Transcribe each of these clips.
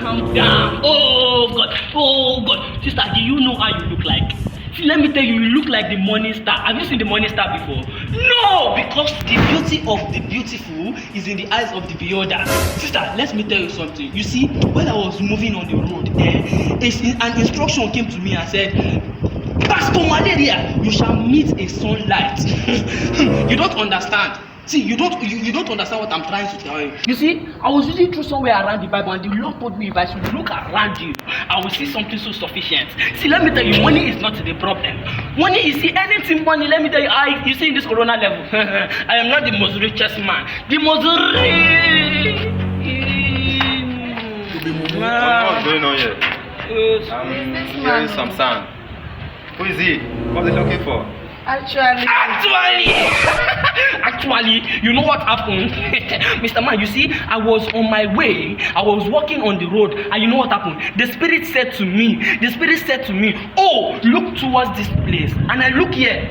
calm down. Oh God, sister, do you know how you look like? See, let me tell you, you look like the morning star. Have you seen the morning star before? No, because the beauty of the beautiful is in the eyes of the beholder. Sister, let me tell you something. You see, when I was moving on the road, an instruction came to me and said, Pastor Malaria, you shall meet a sunlight. You don't understand. See, you don't understand what I'm trying to tell you. You see, I was reading through somewhere around the Bible and the Lord told me if I should look around you, I will see something so sufficient. See, let me tell you, money is not the problem. Money is, see, anything money, let me tell you, you see in this corona level, I am not the most richest man. The most rich. What's going on here? I'm hearing some sound. Who is he? What are they looking for? Actually, you know what happened? Mr. Man, you see, I was on my way, I was walking on the road, and you know what happened? The spirit said to me, oh, look towards this place. And I look here,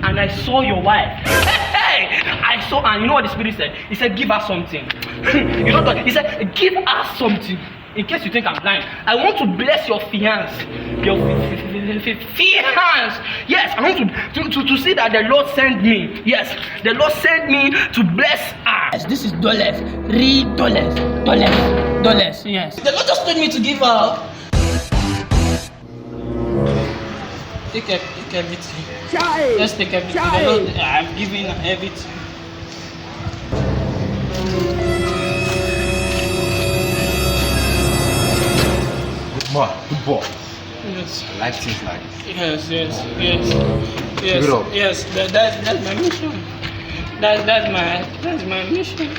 and I saw your wife. I saw, and you know what the spirit said? He said, give her something. You know what? He said, give her something. In case you think I'm blind, I want to bless your fiance. Your fiance. Yes, I want to see that the Lord sent me. Yes, the Lord sent me to bless her. Yes, this is dollars. Dollars. Yes. The Lord just told me to give her. Take everything. Just take everything. The Lord, I'm giving everything. Good boy. Yes. I like things like this. Yes. That's my mission. That's my mission.